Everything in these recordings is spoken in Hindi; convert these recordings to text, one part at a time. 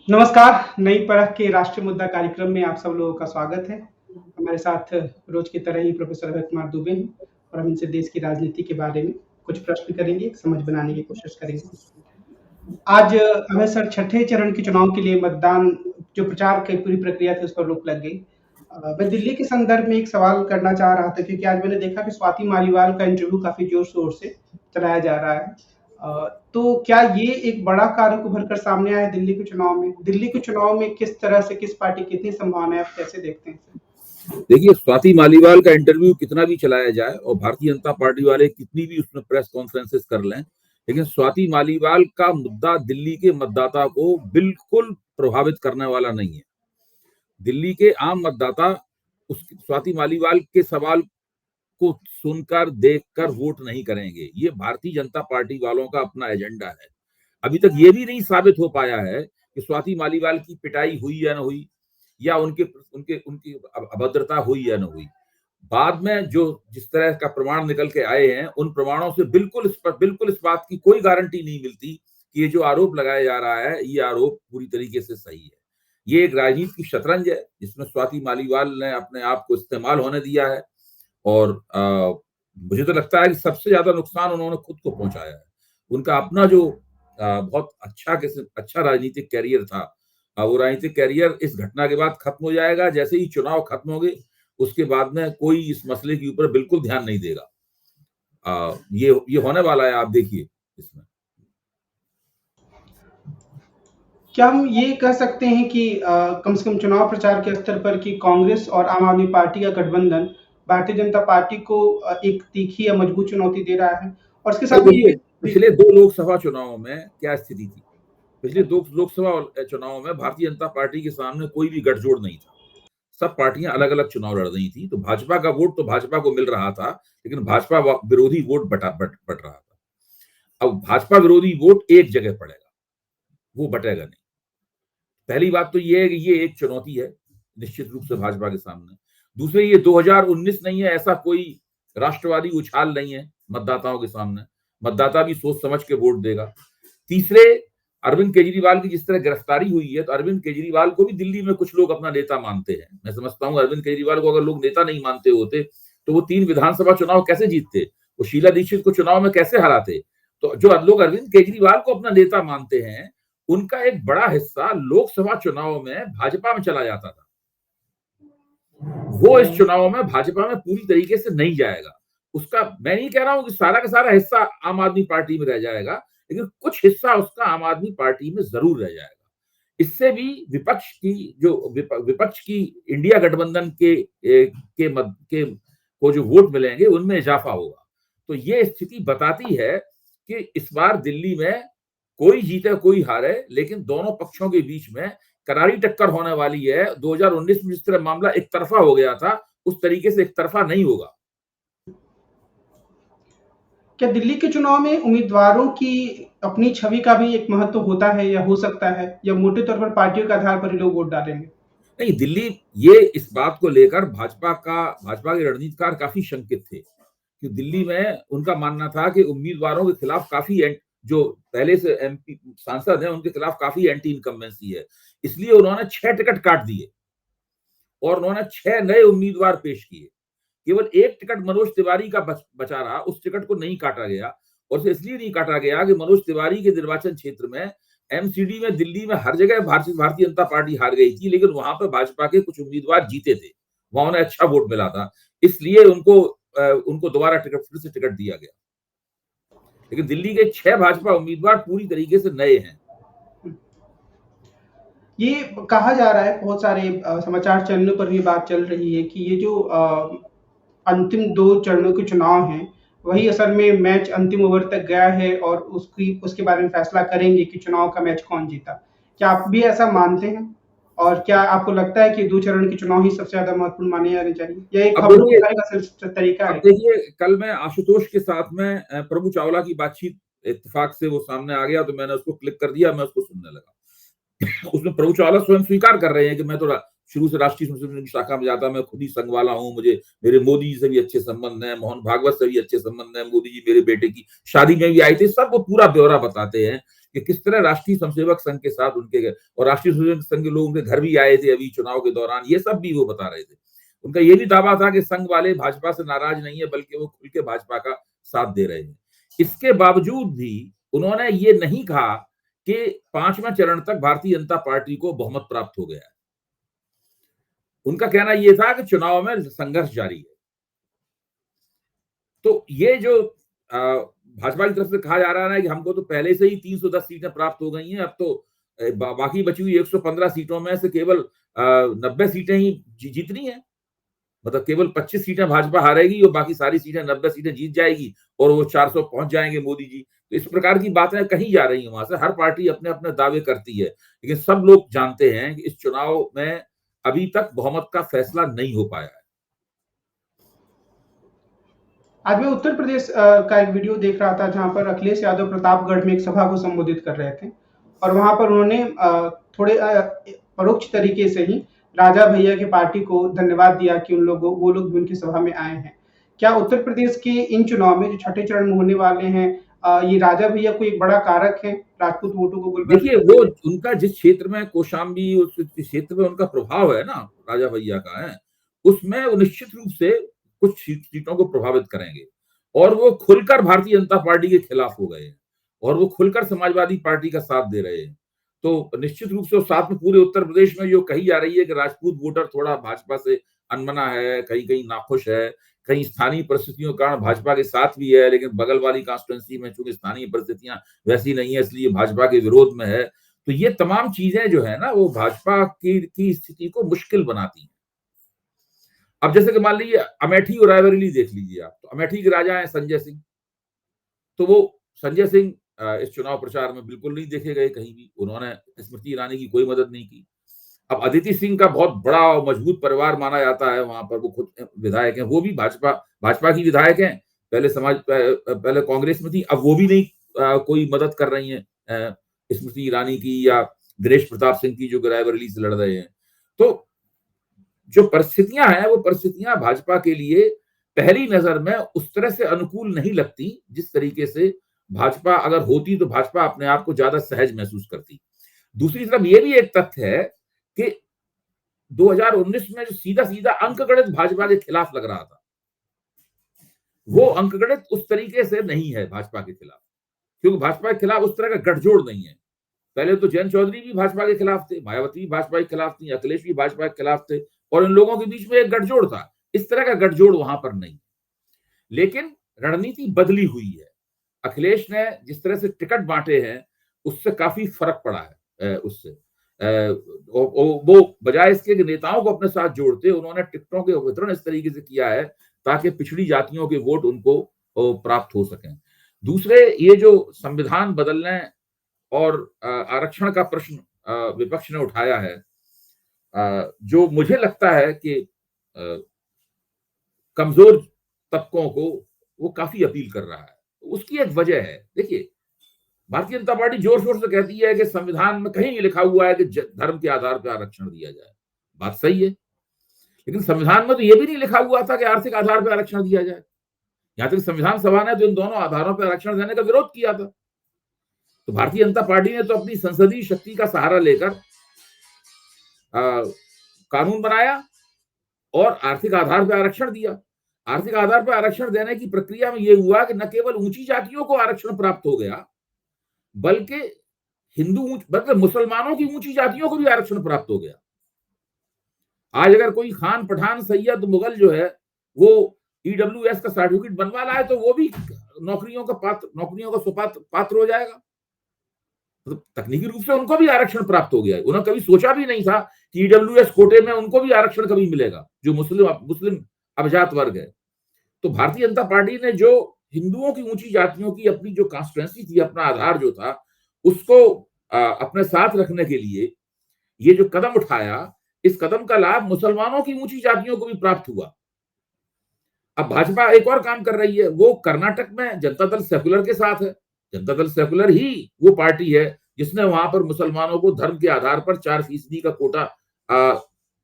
नमस्कार, नई परख के राष्ट्रीय मुद्दा कार्यक्रम में आप सब लोगों का स्वागत है। हमारे साथ रोज की तरह ही प्रोफेसर अभय कुमार दुबे हैं और हम इनसे देश की राजनीति के बारे में कुछ प्रश्न करेंगे, समझ बनाने की कोशिश करेंगे। आज अभय सर छठे चरण के चुनाव के लिए मतदान जो प्रचार की पूरी प्रक्रिया थी उस पर रोक लग गई। मैं दिल्ली के संदर्भ में एक सवाल करना चाह रहा था क्योंकि आज मैंने देखा कि स्वाति मालीवाल का इंटरव्यू काफी जोर-शोर से चलाया जा रहा है। तो क्या ये एक बड़ा कार्य उभर कर सामने आया है दिल्ली के चुनाव में? दिल्ली के चुनाव में किस तरह से किस पार्टी की कितनी संभावना है, आप कैसे देखते हैं इसे? देखिए, स्वाति मालीवाल का इंटरव्यू कितना भी चलाया जाए और भारतीय जनता पार्टी वाले कितनी भी उसमें प्रेस कॉन्फ्रेंसेस कर लें, लेकिन स्वाति मालीवाल का मुद्दा दिल्ली के मतदाता को बिल्कुल प्रभावित करने वाला नहीं है। दिल्ली के आम मतदाता उस स्वाति मालीवाल के सवाल को सुनकर देखकर वोट नहीं करेंगे। ये भारतीय जनता पार्टी वालों का अपना एजेंडा है। अभी तक ये भी नहीं साबित हो पाया है कि स्वाति मालीवाल की पिटाई हुई या न हुई, या उनके उनके उनकी अभद्रता हुई या न हुई। बाद में जो जिस तरह का प्रमाण निकल के आए हैं, उन प्रमाणों से बिल्कुल इस बात की कोई गारंटी नहीं मिलती कि ये जो आरोप लगाया जा रहा है, ये आरोप पूरी तरीके से सही है। ये एक राजनीति की शतरंज है जिसमें स्वाति मालीवाल ने अपने आप को इस्तेमाल होने दिया है और मुझे तो लगता है कि सबसे ज्यादा नुकसान उन्होंने खुद को पहुंचाया है। उनका अपना जो बहुत अच्छा राजनीतिक कैरियर था, वो राजनीतिक कैरियर इस घटना के बाद खत्म हो जाएगा। जैसे ही चुनाव खत्म हो गए, उसके बाद में कोई इस मसले के ऊपर बिल्कुल ध्यान नहीं देगा। ये होने वाला है, आप देखिए इसमें। क्या हम ये कह सकते हैं कि कम से कम चुनाव प्रचार के स्तर पर कि कांग्रेस और आम आदमी पार्टी का गठबंधन भारतीय जनता पार्टी को एक तीखी या मजबूत चुनौती दे रहा है? और इसके साथ में ये देखिए, भी पिछले 2 लोकसभा चुनावों में क्या स्थिति थी? पिछले 2 लोकसभा चुनावों में भारतीय जनता पार्टी के सामने कोई भी गठजोड़ नहीं था। सब पार्टियां अलग-अलग चुनाव लड़ रही थी, तो भाजपा का वोट तो भाजपा को मिल रहा था, लेकिन भाजपा विरोधी वोट बट रहा था। अब भाजपा विरोधी वोट एक जगह पड़ेगा, वो बटेगा नहीं। पहली बात तो ये है कि ये एक चुनौती है निश्चित रूप से भाजपा के सामने। दूसरे, ये 2019 नहीं है, ऐसा कोई राष्ट्रवादी उछाल नहीं है मतदाताओं के सामने। मतदाता भी सोच समझ के वोट देगा। तीसरे, अरविंद केजरीवाल की जिस तरह गिरफ्तारी हुई है, तो अरविंद केजरीवाल को भी दिल्ली में कुछ लोग अपना नेता मानते हैं। मैं समझता हूँ अरविंद केजरीवाल को अगर लोग नेता नहीं मानते होते तो वो 3 विधानसभा चुनाव कैसे जीतते, वो शीला दीक्षित को चुनाव में कैसे हराते। तो जो लोग अरविंद केजरीवाल को अपना नेता मानते हैं, उनका एक बड़ा हिस्सा लोकसभा चुनाव में भाजपा में चला जाता था। वो इस चुनाव में भाजपा में पूरी तरीके से नहीं जाएगा। उसका, मैं नहीं कह रहा हूं कि सारा का सारा हिस्सा आम आदमी पार्टी में रह जाएगा, लेकिन कुछ हिस्सा उसका आम आदमी पार्टी में जरूर रह जाएगा। इससे भी विपक्ष की इंडिया गठबंधन के को जो वोट मिलेंगे उनमें इजाफा होगा। तो ये स्थिति बताती है कि इस बार दिल्ली में कोई जीते कोई हारे, लेकिन दोनों पक्षों के बीच में करारी टक्कर होने वाली है। 2019 में जिस तरह मामला एक तरफा हो गया था, उस तरीके से एक तरफा नहीं होगा। क्या दिल्ली के चुनाव में उम्मीदवारों की अपनी छवि का भी एक महत्व होता है या हो सकता है, या मोटे तौर पर पार्टियों के आधार पर ही लोग वोट डालेंगे? नहीं, दिल्ली ये इस बात को लेकर भाजपा के रणनीतिकार काफी शंकित थे कि दिल्ली में उनका मानना था कि उम्मीदवारों के खिलाफ काफी जो पहले से एमपी सांसद हैं उनके खिलाफ काफी एंटी इनकम्बेंसी है। इसलिए उन्होंने 6 टिकट काट दिए और उन्होंने 6 नए उम्मीदवार पेश किए। केवल एक टिकट मनोज तिवारी का बचा रहा, उस टिकट को नहीं काटा गया। और इसलिए नहीं काटा गया कि मनोज तिवारी के निर्वाचन क्षेत्र में एमसीडी में दिल्ली में हर जगह भारतीय जनता पार्टी हार गई थी, लेकिन वहां पर भाजपा के कुछ उम्मीदवार जीते थे, वहां उन्हें अच्छा वोट मिला था, इसलिए उनको दोबारा फिर से टिकट दिया गया। लेकिन दिल्ली के 6 भाजपा उम्मीदवार पूरी तरीके से नए हैं। ये कहा जा रहा है, बहुत सारे समाचार चैनलों पर भी बात चल रही है कि ये जो अंतिम 2 चरणों के चुनाव हैं, वही असल में मैच अंतिम ओवर तक गया है और उसके बारे में फैसला करेंगे कि चुनाव का मैच कौन जीता। क्या आप भी ऐसा मानते हैं? और क्या आपको लगता है कि 2 चरण के चुनाव ही सबसे ज़्यादा महत्वपूर्ण माने जाने चाहिए? या एक खबरों देखिए, का तरीका अब है? देखिए, कल मैं आशुतोष के साथ में प्रभु चावला की बातचीत इत्तेफाक से वो सामने आ गया, तो मैंने उसको क्लिक कर दिया, मैं उसको सुनने लगा। उसमें प्रभु चावला स्वयं स्वीकार कर रहे हैं कि मैं तो शुरू से राष्ट्रीय स्वयंसेवक की शाखा में जाता, मैं खुद ही संघ वाला हूँ, मुझे मेरे मोदी जी से भी अच्छे संबंध हैं, मोहन भागवत से भी अच्छे संबंध हैं, मोदी जी मेरे बेटे की शादी में भी आए थे। सब वो पूरा ब्यौरा बताते हैं कि किस तरह राष्ट्रीय स्वयंसेवक संघ के साथ उनके गए, और राष्ट्रीय स्वयंसेवक संघ के लोग उनके घर भी आए थे अभी चुनाव के दौरान, ये सब भी वो बता रहे थे। उनका ये भी दावा था कि संघ वाले भाजपा से नाराज नहीं है, बल्कि वो खुल के भाजपा का साथ दे रहे हैं। इसके बावजूद भी उन्होंने ये नहीं कहा कि 5वें चरण तक भारतीय जनता पार्टी को बहुमत प्राप्त हो गया है। उनका कहना यह था कि चुनाव में संघर्ष जारी है। तो ये जो भाजपा की तरफ से कहा जा रहा है कि हमको तो पहले से ही 310 सीटें प्राप्त हो गई हैं, अब तो बाकी बची हुई 115 सीटों में से केवल 90 सीटें ही जीतनी है, मतलब केवल 25 सीटें भाजपा हारेगी और बाकी सारी सीटें 90 सीटें जीत जाएगी और वो 400 पहुंच जाएंगे मोदी जी। तो इस प्रकार की बातें कही जा रही हैं वहां से। हर पार्टी अपने अपने दावे करती है, लेकिन सब लोग जानते हैं कि इस चुनाव में अभी तक बहुमत का फैसला नहीं हो पाया है। आज मैं उत्तर प्रदेश का एक वीडियो देख रहा था जहां पर अखिलेश यादव प्रतापगढ़ में एक सभा को संबोधित कर रहे थे और वहां पर उन्होंने थोड़े परोक्ष तरीके से ही राजा भैया की पार्टी को धन्यवाद दिया कि वो लोग भी उनकी सभा में आए हैं। क्या उत्तर प्रदेश के इन चुनाव में जो छठे चरण में होने वाले हैं, ये राजा भैया को एक बड़ा कारक है राजपूत वोटों को? देखिए, वो उनका जिस क्षेत्र में कौशाम्बी, उस क्षेत्र में उनका प्रभाव है ना, राजा भैया का है, उसमें वो निश्चित रूप से कुछ सीटों को प्रभावित करेंगे और वो खुलकर भारतीय जनता पार्टी के खिलाफ हो गए हैं और वो खुलकर समाजवादी पार्टी का साथ दे रहे हैं। तो निश्चित रूप से साथ में पूरे उत्तर प्रदेश में जो कही जा रही है कि राजपूत वोटर थोड़ा भाजपा से अनमना है, कहीं कहीं नाखुश है, कहीं स्थानीय परिस्थितियों के कारण भाजपा के साथ भी है, लेकिन बगल वाली कॉन्स्टिट्यूंसी में चूंकि स्थानीय परिस्थितियां वैसी नहीं है इसलिए भाजपा के विरोध में है। तो ये तमाम चीजें जो है ना वो भाजपा की स्थिति को मुश्किल बनाती हैं। अब जैसे कि मान लीजिए अमेठी और रायबरेली देख लीजिए आप, तो अमेठी के राजा हैं संजय सिंह, तो वो संजय सिंह इस चुनाव प्रचार में बिल्कुल नहीं देखे गए कहीं भी, उन्होंने स्मृति ईरानी की कोई मदद नहीं की। अब अदिति सिंह का बहुत बड़ा और मजबूत परिवार माना जाता है वहां पर, वो खुद विधायक हैं, वो भी भाजपा की विधायक हैं, पहले कांग्रेस में थी, अब वो भी नहीं कोई मदद कर रही है स्मृति ईरानी की या दिनेश प्रताप सिंह की जो रायबरेली से लड़ रहे हैं। तो जो परिस्थितियां हैं वो परिस्थितियां भाजपा के लिए पहली नजर में उस तरह से अनुकूल नहीं लगती जिस तरीके से भाजपा अगर होती तो भाजपा अपने आप को ज्यादा सहज महसूस करती। दूसरी तरफ ये भी एक तथ्य है कि 2019 में जो सीधा सीधा अंकगणित भाजपा के खिलाफ लग रहा था, वो अंकगणित उस तरीके से नहीं है भाजपा के खिलाफ, क्योंकि भाजपा के खिलाफ उस तरह का गठजोड़ नहीं है। पहले तो जयंत चौधरी भी भाजपा के खिलाफ थे, मायावती भी भाजपा के खिलाफ थी, अखिलेश भी भाजपा के खिलाफ थे और इन लोगों के बीच में एक गठजोड़ था। इस तरह का गठजोड़ वहां पर नहीं, लेकिन रणनीति बदली हुई है। अखिलेश ने जिस तरह से टिकट बांटे हैं उससे काफी फर्क पड़ा है। उससे वो बजाय इसके कि नेताओं को अपने साथ जोड़ते, उन्होंने टिकटों के वितरण इस तरीके से किया है ताकि पिछड़ी जातियों के वोट उनको प्राप्त हो सकें। दूसरे, ये जो संविधान बदलने और आरक्षण का प्रश्न विपक्ष ने उठाया है, जो मुझे लगता है कि कमजोर तबकों को वो काफी अपील कर रहा है। उसकी एक वजह है, देखिए भारतीय जनता पार्टी जोर शोर से कहती है कि संविधान में कहीं नहीं लिखा हुआ है कि धर्म के आधार पर आरक्षण दिया जाए। बात सही है, लेकिन संविधान में तो यह भी नहीं लिखा हुआ था कि आर्थिक आधार पर आरक्षण दिया जाए। यहां तक संविधान सभा ने तो इन दोनों आधारों पर आरक्षण देने का विरोध किया था। तो भारतीय जनता पार्टी ने तो अपनी संसदीय शक्ति का सहारा लेकर कानून बनाया और आर्थिक आधार पर आरक्षण दिया। आर्थिक आधार पर आरक्षण देने की प्रक्रिया में यह हुआ कि न केवल ऊंची जातियों को आरक्षण प्राप्त हो गया, बल्कि मतलब मुसलमानों की ऊंची जातियों को भी आरक्षण प्राप्त हो गया। आज अगर कोई खान, पठान, सैयद, मुगल जो है वो ईडब्ल्यूएस का सर्टिफिकेट बनवा लाए तो वो भी नौकरियों का पात्र हो जाएगा। मतलब तकनीकी रूप से उनको भी आरक्षण प्राप्त हो गया है। उन्होंने कभी सोचा भी नहीं था कि ईडब्ल्यूएस कोटे में उनको भी आरक्षण कभी मिलेगा, जो मुस्लिम अभिजात वर्ग है। तो भारतीय जनता पार्टी ने जो हिंदुओं की ऊंची जातियों की अपनी जो कॉन्स्टिट्यूएंसी थी, अपना आधार जो था, उसको अपने साथ रखने के लिए ये जो कदम उठाया, इस कदम का लाभ मुसलमानों की ऊंची जातियों को भी प्राप्त हुआ। अब भाजपा एक और काम कर रही है, वो कर्नाटक में जनता दल सेकुलर के साथ है। जनता दल सेकुलर ही वो पार्टी है जिसने वहां पर मुसलमानों को धर्म के आधार पर 4% का कोटा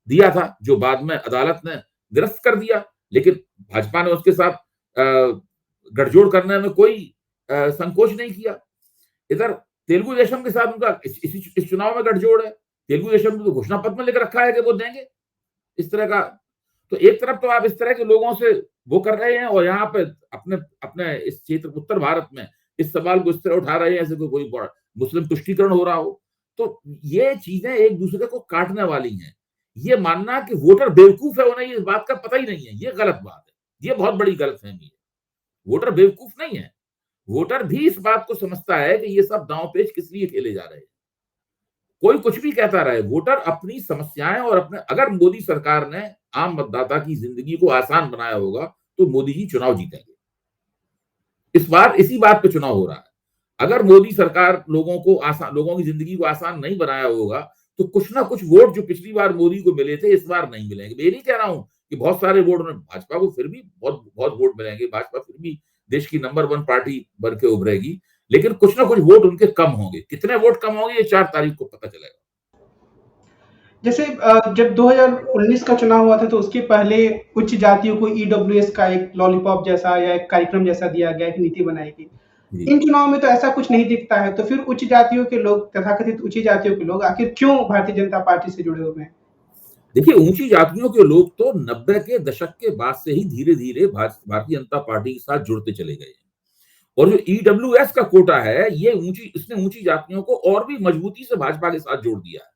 दिया था, जो बाद में अदालत ने निरस्त कर दिया। लेकिन भाजपा ने उसके साथ गठजोड़ करने में कोई संकोच नहीं किया। इधर तेलुगु देशम के साथ उनका इस चुनाव में गठजोड़ है। तेलुगु देशम ने तो घोषणा पत्र में लिख रखा है कि वो देंगे इस तरह का। तो एक तरफ तो आप इस तरह के लोगों से वो कर रहे हैं और यहाँ पे अपने अपने इस क्षेत्र उत्तर भारत में इस सवाल को इस तरह उठा रहे हैं जैसे कोई मुस्लिम तुष्टीकरण हो रहा हो। तो ये चीजें एक दूसरे को काटने वाली हैं। ये मानना कि वोटर बेवकूफ है, उन्हें इस बात का पता ही नहीं है, ये गलत बात है। ये बहुत बड़ी गलतफहमी है। वोटर बेवकूफ नहीं है, वोटर भी इस बात को समझता है कि ये सब दांव पेच किस लिए खेले जा रहे हैं। कोई कुछ भी कहता रहे, वोटर अपनी समस्याएं और अपने, अगर मोदी सरकार ने आम मतदाता की जिंदगी को आसान बनाया होगा तो मोदी जी चुनाव जीतेंगे। इस बार इसी बात पे चुनाव हो रहा है। अगर मोदी सरकार लोगों की जिंदगी को आसान नहीं बनाया होगा तो कुछ ना कुछ वोट जो पिछली बार मोदी को मिले थे इस बार नहीं मिलेंगे। मैं नहीं कह रहा हूं कि बहुत सारे वोट भाजपा को फिर भी बहुत बहुत वोट मिलेंगे, भाजपा फिर भी देश की नंबर 1 पार्टी बन के उभरेगी, लेकिन कुछ ना कुछ वोट उनके कम होंगे। कितने वोट कम होंगे ये 4 तारीख को पता चलेगा। जैसे जब 2019 का चुनाव हुआ था तो उसके पहले उच्च जातियों को ईडब्ल्यूएस का एक लॉलीपॉप जैसा या एक कार्यक्रम जैसा दिया गया, एक नीति बनाई गई। इन चुनाव में तो ऐसा कुछ नहीं दिखता है, तो फिर उच्च जातियों के लोग, तथाकथित उच्च जातियों के लोग आखिर क्यों भारतीय जनता पार्टी से जुड़े हुए हैं? देखिए, ऊंची जातियों के लोग तो 90 के दशक के बाद से ही धीरे धीरे भारतीय जनता पार्टी के साथ जुड़ते चले गए हैं। और जो ईडब्ल्यूएस का कोटा है, इसने ऊंची जातियों को और भी मजबूती से भाजपा के साथ जोड़ दिया है।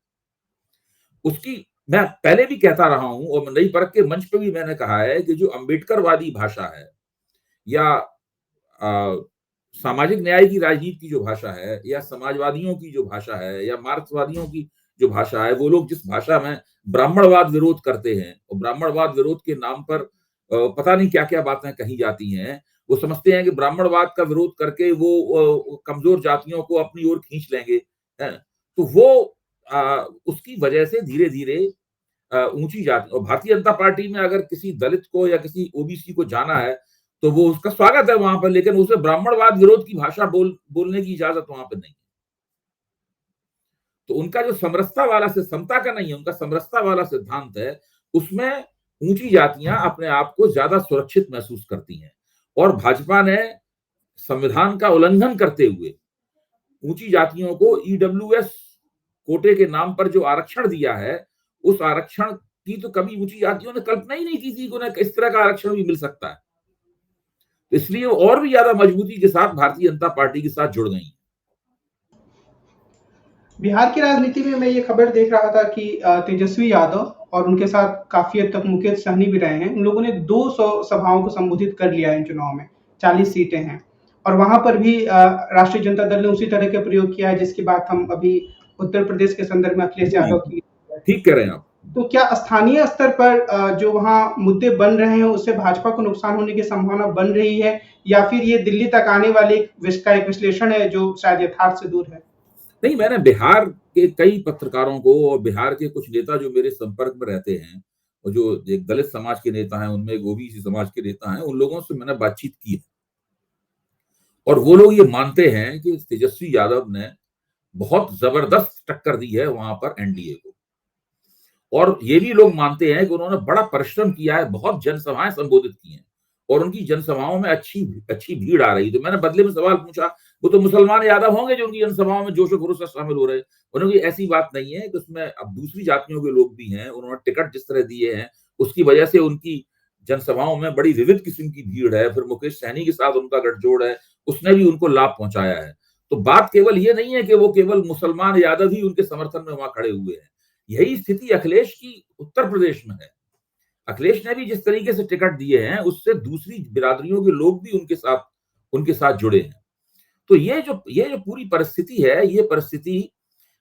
उसकी मैं पहले भी कहता रहा हूं और नई परख के मंच पे भी मैंने कहा है कि जो अंबेडकरवादी भाषा है या सामाजिक न्याय की राजनीति की जो भाषा है या समाजवादियों की जो भाषा है या मार्क्सवादियों की जो भाषा है, वो लोग जिस भाषा में ब्राह्मणवाद विरोध करते हैं और ब्राह्मणवाद विरोध के नाम पर पता नहीं क्या क्या बातें कही जाती हैं, वो समझते हैं कि ब्राह्मणवाद का विरोध करके वो कमजोर जातियों को अपनी ओर खींच लेंगे। तो वो उसकी वजह से धीरे धीरे ऊंची जाति, और भारतीय जनता पार्टी में अगर किसी दलित को या किसी ओबीसी को जाना है तो वो उसका स्वागत है वहां पर, लेकिन उसे ब्राह्मणवाद विरोध की भाषा बोलने की इजाजत वहां पर नहीं। तो उनका जो समरसता वाला से समता का नहीं है, उनका समरसता वाला सिद्धांत है, उसमें ऊंची जातियां अपने आप को ज्यादा सुरक्षित महसूस करती हैं। और भाजपा ने संविधान का उल्लंघन करते हुए ऊंची जातियों को ईडब्ल्यूएस कोटे के नाम पर जो आरक्षण दिया है, उस आरक्षण की तो कभी ऊंची जातियों ने कल्पना ही नहीं की थी कि उन्हें इस तरह का आरक्षण भी मिल सकता है। इसलिए वो और भी ज्यादा मजबूती के साथ भारतीय जनता पार्टी के साथ जुड़ गई। बिहार की राजनीति में मैं ये खबर देख रहा था कि तेजस्वी यादव और उनके साथ काफी हद तक मुकेश सहनी भी रहे हैं। उन लोगों ने 200 सभाओं को संबोधित कर लिया है इन चुनाव में, 40 सीटें हैं और वहां पर भी राष्ट्रीय जनता दल ने उसी तरह का प्रयोग किया है जिसकी बात हम अभी उत्तर प्रदेश के संदर्भ में अखिलेश यादव की। ठीक कह रहे हैं आप। तो क्या स्थानीय स्तर पर जो वहाँ मुद्दे बन रहे हैं उससे भाजपा को नुकसान होने की संभावना बन रही है, या फिर ये दिल्ली तक आने वाले एक विश्लेषण है जो शायद यथार्थ से दूर है? नहीं, मैंने बिहार के कई पत्रकारों को और बिहार के कुछ नेता जो मेरे संपर्क में रहते हैं और जो एक दलित समाज के नेता हैं, उनमें एक ओबीसी समाज के नेता हैं, उन लोगों से मैंने बातचीत की है और वो लोग ये मानते हैं कि तेजस्वी यादव ने बहुत जबरदस्त टक्कर दी है वहां पर एनडीए को। और ये भी लोग मानते हैं कि उन्होंने बड़ा परिश्रम किया है, बहुत जनसभाएं संबोधित की हैं और उनकी जनसभाओं में अच्छी अच्छी भीड़ आ रही। तो मैंने बदले में सवाल पूछा, वो तो मुसलमान यादव होंगे जो उनकी जनसभाओं में जोश खरोश से शामिल हो रहे हैं? उन्होंने ऐसी बात नहीं है कि उसमें अब दूसरी जातियों के लोग भी हैं, उन्होंने टिकट जिस तरह दिए हैं उसकी वजह से उनकी जनसभाओं में बड़ी विविध किस्म की भीड़ है। फिर मुकेश सहनी के साथ उनका गठजोड़ है, उसने भी उनको लाभ पहुंचाया है। तो बात केवल ये नहीं है कि वो केवल मुसलमान यादव ही उनके समर्थन में वहां खड़े हुए हैं। यही स्थिति अखिलेश की उत्तर प्रदेश में है। अखिलेश ने भी जिस तरीके से टिकट दिए हैं उससे दूसरी बिरादरियों के लोग भी उनके साथ जुड़े हैं। तो ये जो पूरी परिस्थिति है, ये परिस्थिति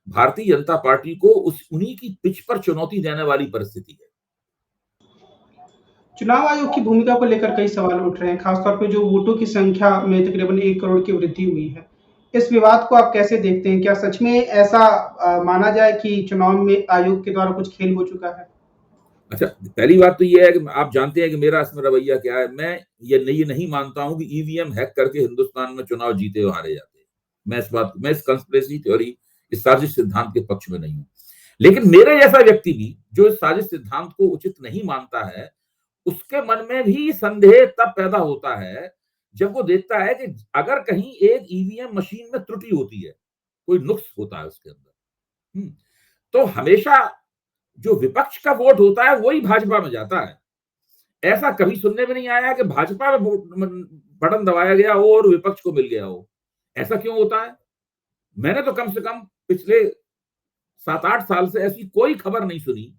भारतीय जनता पार्टी को उन्हीं की पिच पर चुनौती देने वाली परिस्थिति है। चुनाव आयोग की भूमिका को लेकर कई सवाल उठ रहे हैं, खासतौर पर जो वोटों की संख्या में तकरीबन 1 करोड़ की वृद्धि हुई है। इस विवाद को आप कैसे देखते हैं? क्या सच में ऐसा माना जाए कि चुनाव में आयोग के द्वारा कुछ खेल हो चुका है? अच्छा, पहली बात तो ये है कि आप जानते हैं कि मेरा इसमें रवैया क्या है। मैं ये नहीं मानता हूं कि ईवीएम हैक करके हिंदुस्तान में चुनाव जीते और हारे जाते हैं। मैं इस कंस्पिरेसी थ्योरी, इस साजिश सिद्धांत के पक्ष में नहीं हूं। लेकिन मेरे जैसा व्यक्ति भी जो इस साजिश सिद्धांत को उचित नहीं मानता है, उसके मन में भी संदेह तब पैदा होता है जब वो देखता है कि अगर कहीं एक ईवीएम मशीन में त्रुटि होती है कोई नुक्स होता है उसके अंदर। तो हमेशा जो विपक्ष का वोट होता है वही भाजपा में जाता है। ऐसा कभी सुनने में नहीं आया कि भाजपा में बटन दबाया गया हो और विपक्ष को मिल गया हो। ऐसा क्यों होता है? मैंने तो कम से कम पिछले 7-8 साल से ऐसी कोई खबर नहीं सुनी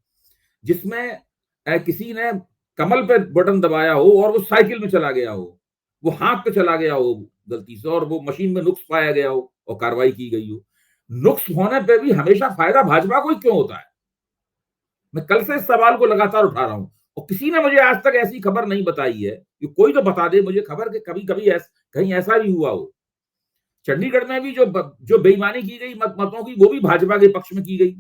जिसमें किसी ने कमल पे बटन दबाया हो और वो साइकिल में चला गया हो, वो हाथ पे चला गया हो गलती से और वो मशीन में नुक्स पाया गया हो और कार्रवाई की गई हो। नुक्स होने पे भी हमेशा फायदा भाजपा को ही क्यों होता है? मैं कल से इस सवाल को लगातार उठा रहा हूं और किसी ने मुझे आज तक ऐसी खबर नहीं बताई है कि कोई तो बता दे मुझे खबर कि कभी कभी कहीं ऐसा भी हुआ हो। चंडीगढ़ में भी जो बेईमानी की गई मतों की, वो भी भाजपा के पक्ष में की गई।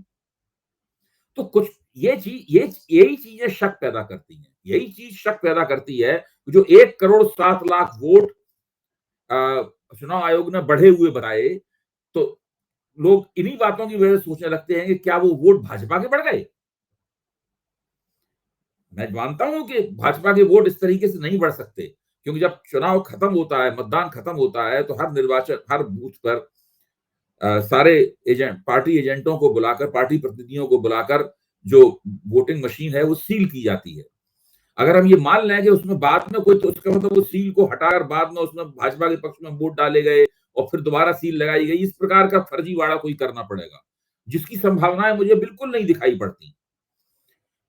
तो कुछ यही चीजें शक पैदा करती हैं, यही चीज शक पैदा करती है। जो 1,07,00,000 वोट चुनाव आयोग ने बढ़े हुए बताए, तो लोग इन्हीं बातों की वजह से सोचने लगते हैं कि क्या वो वोट भाजपा के बढ़ गए। मैं मानता हूं कि भाजपा के वोट इस तरीके से नहीं बढ़ सकते, क्योंकि जब चुनाव खत्म होता है, मतदान खत्म होता है, तो हर बूथ पर सारे एजेंट, पार्टी एजेंटों को बुलाकर, पार्टी प्रतिनिधियों को बुलाकर जो वोटिंग मशीन है वो सील की जाती है। अगर हम ये मान लें कि उसमें बाद में कोई, तो उसका मतलब वो सील को हटाकर बाद में उसमें भाजपा के पक्ष में वोट डाले गए और फिर दोबारा सील लगाई गई, इस प्रकार का फर्जीवाड़ा कोई करना पड़ेगा, जिसकी संभावनाएं मुझे बिल्कुल नहीं दिखाई पड़ती।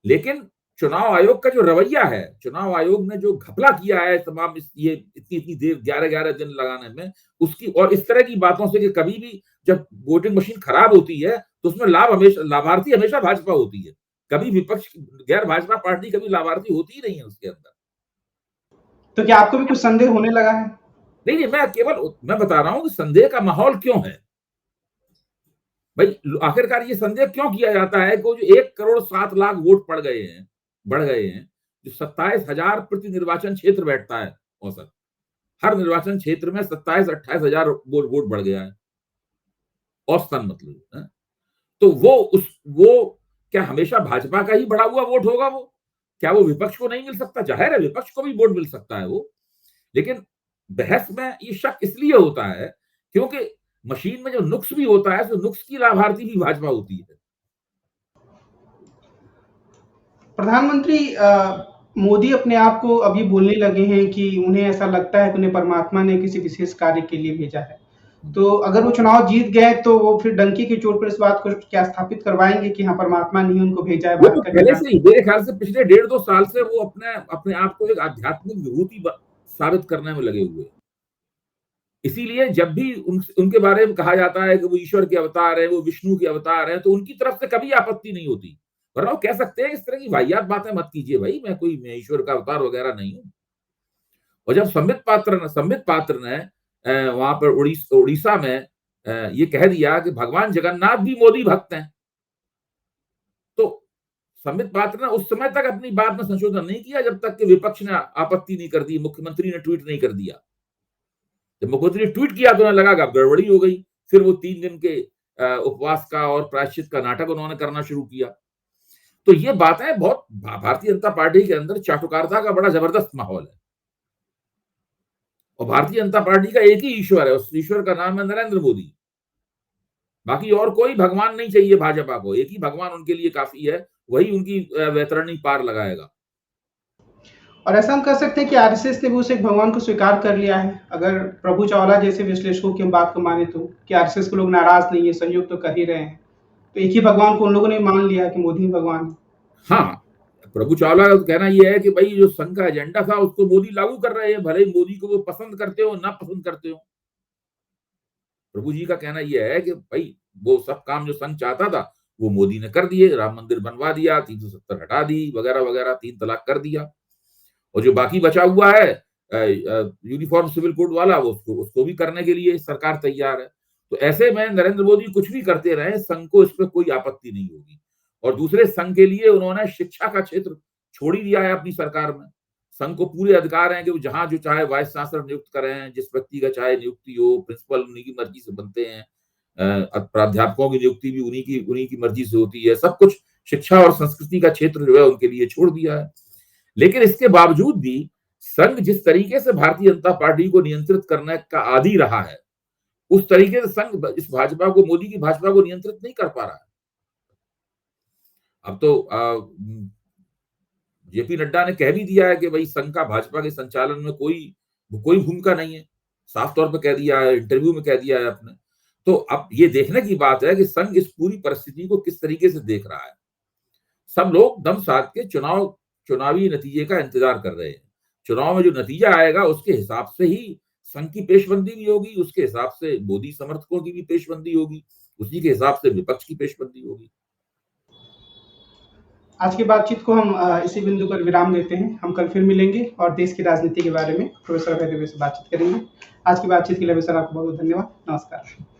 लेकिन चुनाव आयोग का जो रवैया है, चुनाव आयोग ने जो घपला किया है तमाम ये इतनी देर 11-11 दिन लगाने में, उसकी और इस तरह की बातों से कि कभी भी जब वोटिंग मशीन खराब होती है तो उसमें लाभार्थी हमेशा भाजपा होती है, कभी विपक्ष, गैर भाजपा पार्टी कभी लाभार्थी होती ही नहीं है उसके अंदर। तो क्या आपको भी कुछ संदेह होने लगा है? नहीं, मैं बता रहा हूं कि संदेह का माहौल क्यों है भाई। आखिरकार ये संदेह क्यों किया जाता है कि जो 1,07,00,000 वोट बढ़ गए हैं, जो 27,000 प्रति निर्वाचन क्षेत्र बैठता है औसत, हर निर्वाचन क्षेत्र में 27-28 हजार वोट बढ़ गया है औसतन, मतलब है? तो वो क्या हमेशा भाजपा का ही बढ़ा हुआ वोट होगा? वो क्या वो विपक्ष को नहीं मिल सकता? जाहिर है विपक्ष को भी वोट मिल सकता है वो, लेकिन बहस में ये शक इसलिए होता है क्योंकि मशीन में जो नुक्स भी होता है, तो नुक्स की लाभार्थी भी भाजपा होती है। प्रधानमंत्री मोदी अपने आप को अभी बोलने लगे हैं कि उन्हें ऐसा लगता है कि उन्हें परमात्मा ने किसी विशेष कार्य के लिए भेजा है। तो अगर वो चुनाव जीत गए तो वो फिर डंके की चोट पर इस बात को क्या स्थापित करवाएंगे कि हाँ, परमात्मा ने उनको भेजा है भारत का पहले से ही, मेरे ख्याल से पिछले 1.5-2 साल से वो अपने आप को एक आध्यात्मिक विभूति साबित करने में लगे हुए हैं। इसीलिए जब भी उनके बारे में कहा जाता है कि वो ईश्वर के अवतार है, वो विष्णु के अवतार है, तो उनकी तरफ से कभी आपत्ति नहीं होती। वरना वो कह सकते हैं इस तरह की वाहियात बातें मत कीजिए भाई, मैं ईश्वर का अवतार वगैरह नहीं हूं। और जब संबित पात्र ने वहां पर उड़ीसा में ये कह दिया कि भगवान जगन्नाथ भी मोदी भक्त हैं, तो संबित पात्र ने उस समय तक अपनी बात में संशोधन नहीं किया जब तक कि विपक्ष ने आपत्ति नहीं कर दी, मुख्यमंत्री ने ट्वीट नहीं कर दिया। जब मुख्यमंत्री ने ट्वीट किया तो उन्हें लगा कि गड़बड़ी हो गई। फिर वो 3 दिन के उपवास का और प्रायश्चित का नाटक उन्होंने करना शुरू किया। तो ये बातें बहुत, भारतीय जनता पार्टी के अंदर चाटुकारिता का बड़ा जबरदस्त माहौल है और भारतीय जनता पार्टी का एक ही ईश्वर है, उस ईश्वर का नाम है नरेंद्र मोदी। बाकी और कोई भगवान नहीं चाहिए भाजपा को, एक ही भगवान उनके लिए काफी है, वही उनकी वैतरणी पार लगाएगा। और ऐसा हम कह सकते हैं कि आरएसएस ने भी उस एक भगवान को स्वीकार कर लिया है। अगर प्रभु चावला जैसे विश्लेषकों की बात को माने तो कि आरएसएस के लोग नाराज नहीं है, सहयोग तो कर ही रहे हैं, तो एक ही भगवान को उन लोगों ने मान लिया कि मोदी भगवान है। हाँ, प्रभु चावला का कहना यह है कि भाई जो संघ का एजेंडा था उसको मोदी लागू कर रहे हैं, भले ही मोदी को वो पसंद करते हो ना पसंद करते हो। प्रभु जी का कहना यह है कि भाई वो सब काम जो संघ चाहता था वो मोदी ने कर दिए, राम मंदिर बनवा दिया, 370 हटा दी, वगैरह वगैरह, 3 तलाक कर दिया। और जो बाकी बचा हुआ है यूनिफॉर्म सिविल कोड वाला, वो उसको भी करने के लिए सरकार तैयार है। तो ऐसे में नरेंद्र मोदी कुछ भी करते रहे, संघ को इस पर कोई आपत्ति नहीं होगी। और दूसरे, संघ के लिए उन्होंने शिक्षा का क्षेत्र छोड़ ही दिया है अपनी सरकार में। संघ को पूरे अधिकार हैं कि वो जहां जो चाहे वाइस चांसलर नियुक्त करें, जिस व्यक्ति का चाहे नियुक्ति हो, प्रिंसिपल उन्हीं की मर्जी से बनते हैं, प्राध्यापकों की नियुक्ति भी उन्हीं की मर्जी से होती है। सब कुछ शिक्षा और संस्कृति का क्षेत्र जो है उनके लिए छोड़ दिया है। लेकिन इसके बावजूद भी संघ जिस तरीके से भारतीय जनता पार्टी को नियंत्रित करने का आदी रहा है, उस तरीके से संघ इस भाजपा को, मोदी की भाजपा को नियंत्रित नहीं कर पा रहा है। अब तो जेपी नड्डा ने कह भी दिया है कि भाई संघ का भाजपा के संचालन में कोई भूमिका नहीं है, साफ तौर पर कह दिया है, इंटरव्यू में कह दिया है आपने। तो अब ये देखने की बात है कि संघ इस पूरी परिस्थिति को किस तरीके से देख रहा है। सब लोग दम साध के चुनावी नतीजे का इंतजार कर रहे हैं। चुनाव में जो नतीजा आएगा उसके हिसाब से ही संघ की पेशबंदी भी होगी, उसके हिसाब से मोदी समर्थकों की भी पेशबंदी होगी, उसी के हिसाब से विपक्ष की पेशबंदी होगी। आज की बातचीत को हम इसी बिंदु पर विराम देते हैं। हम कल फिर मिलेंगे और देश की राजनीति के बारे में प्रोफेसर अभय दुबे से बातचीत करेंगे। आज की बातचीत के लिए सर आपको बहुत धन्यवाद। नमस्कार।